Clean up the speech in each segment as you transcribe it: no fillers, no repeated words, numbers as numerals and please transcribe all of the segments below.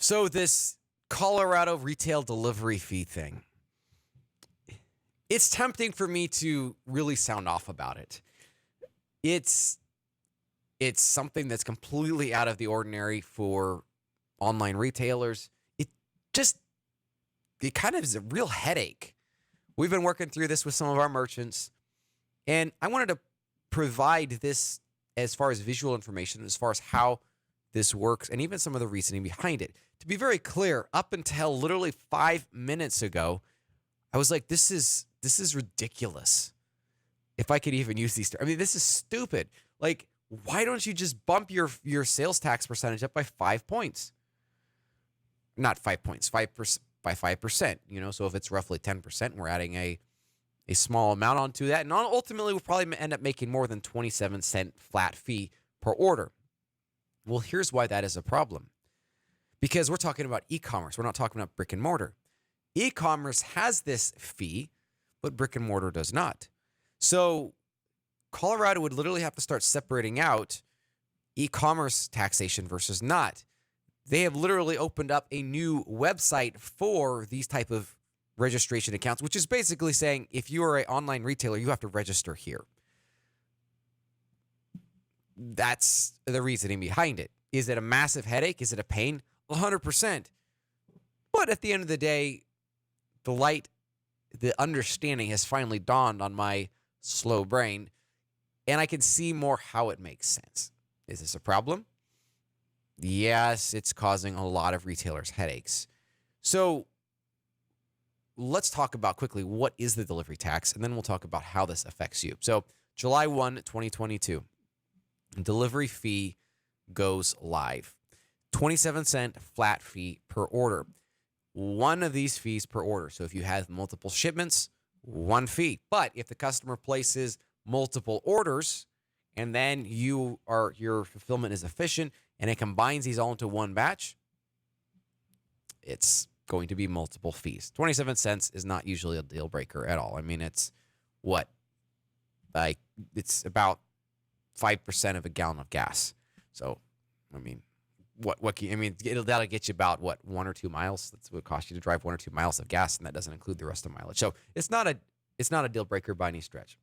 So this Colorado retail delivery fee thing, it's tempting for me to really sound off about it. It's something that's completely out of the ordinary for online retailers. Just it kind of is a real headache. We've been working through this with some of our merchants, and I wanted to provide this as far as visual information, as far as how this works, and even some of the reasoning behind it. To be very clear, up until literally 5 minutes ago, I was like, this is ridiculous. If I could even use these terms. I mean, this is stupid. Like, why don't you just bump your sales tax percentage up by 5 points? Not 5 points, 5% by 5%. So if it's roughly 10%, we're adding a small amount onto that. And ultimately, we'll probably end up making more than 27-cent flat fee per order. Well, here's why that is a problem. Because we're talking about e-commerce. We're not talking about brick and mortar. E-commerce has this fee, but brick and mortar does not. So Colorado would literally have to start separating out e-commerce taxation versus not. They have literally opened up a new website for these type of registration accounts, which is basically saying if you are an online retailer, you have to register here. That's the reasoning behind it. Is it a massive headache? Is it a pain? 100%. But at the end of the day, the understanding has finally dawned on my slow brain, and I can see more how it makes sense. Is this a problem? Yes, it's causing a lot of retailers headaches. So let's talk about quickly what is the delivery tax, and then we'll talk about how this affects you. So July 1, 2022, delivery fee goes live. 27-cent flat fee per order. One of these fees per order. So if you have multiple shipments, one fee. But if the customer places multiple orders and then your fulfillment is efficient and it combines these all into one batch, it's going to be multiple fees. 27 cents is not usually a deal breaker at all. I mean, it's it's about 5% of a gallon of gas. So, I mean, that'll get you about 1 or 2 miles. That's what it costs you to drive 1 or 2 miles of gas, and that doesn't include the rest of mileage. So it's not a deal breaker by any stretch.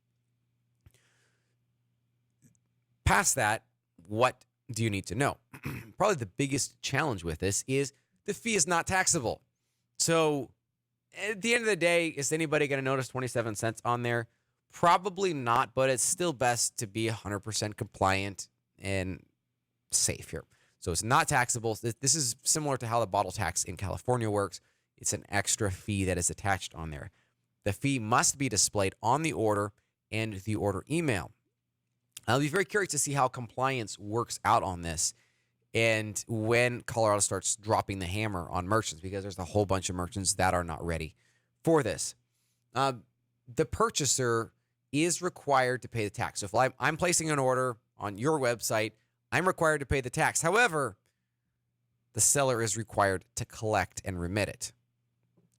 Past that, what do you need to know? Probably the biggest challenge with this is the fee is not taxable. So at the end of the day, is anybody going to notice 27 cents on there? Probably not, but it's still best to be 100% compliant and safe here. So it's not taxable. This is similar to how the bottle tax in California works. It's an extra fee that is attached on there. The fee must be displayed on the order and the order email. I'll be very curious to see how compliance works out on this and when Colorado starts dropping the hammer on merchants, because there's a whole bunch of merchants that are not ready for this. The purchaser is required to pay the tax. So if I'm placing an order on your website, I'm required to pay the tax. However, the seller is required to collect and remit it.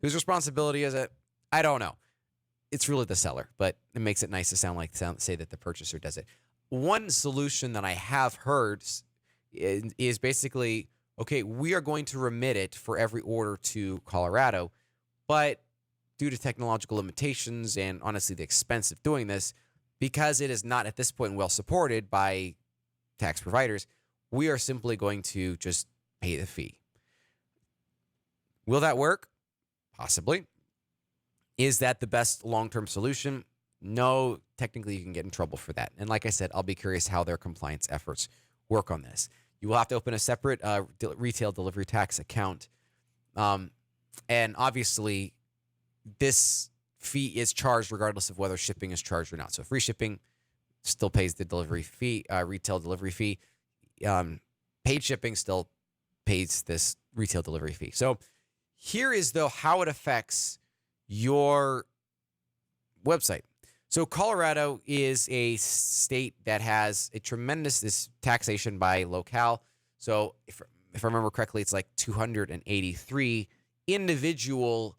Whose responsibility is it? I don't know. It's really the seller, but it makes it nice to say that the purchaser does it. One solution that I have heard is basically, okay, we are going to remit it for every order to Colorado, but due to technological limitations and honestly the expense of doing this, because it is not at this point well supported by tax providers, we are simply going to just pay the fee. Will that work? Possibly. Is that the best long-term solution? No, technically you can get in trouble for that. And like I said, I'll be curious how their compliance efforts work on this. You will have to open a separate retail delivery tax account. And obviously, this fee is charged regardless of whether shipping is charged or not. So free shipping still pays the delivery fee, retail delivery fee. Paid shipping still pays this retail delivery fee. So here is, though, how it affects your website. So Colorado is a state that has a tremendous taxation by locale. So if I remember correctly, it's like 283 individual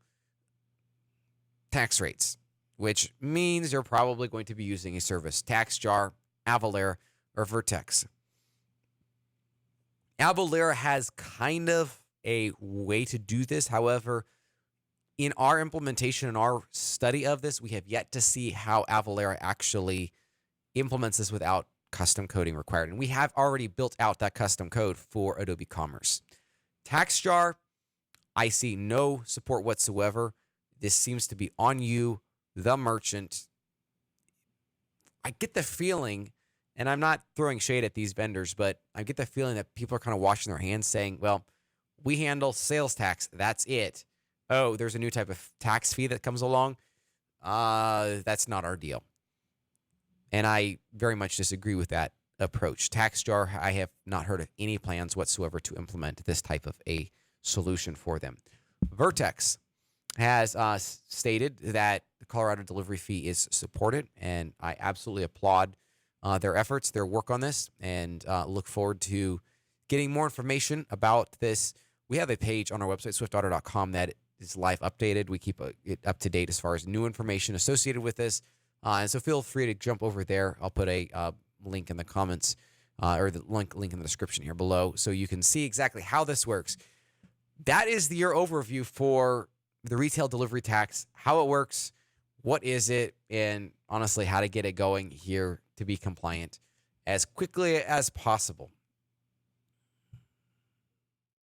tax rates, which means you're probably going to be using a service, TaxJar, Avalara, or Vertex. Avalara has kind of a way to do this. However, in our implementation and our study of this, we have yet to see how Avalara actually implements this without custom coding required. And we have already built out that custom code for Adobe Commerce. TaxJar, I see no support whatsoever. This seems to be on you, the merchant. I get the feeling, and I'm not throwing shade at these vendors, but I get the feeling that people are kind of washing their hands saying, well, we handle sales tax. That's it. Oh, there's a new type of tax fee that comes along. That's not our deal. And I very much disagree with that approach. TaxJar, I have not heard of any plans whatsoever to implement this type of a solution for them. Vertex has stated that the Colorado delivery fee is supported, and I absolutely applaud their efforts, their work on this, and look forward to getting more information about this. We have a page on our website, SwiftOtter.com, that is live updated. We keep it up to date as far as new information associated with this. And so feel free to jump over there. I'll put a link in the comments or the link in the description here below so you can see exactly how this works. That is your overview for the retail delivery tax, how it works, what is it, and honestly, how to get it going here to be compliant as quickly as possible.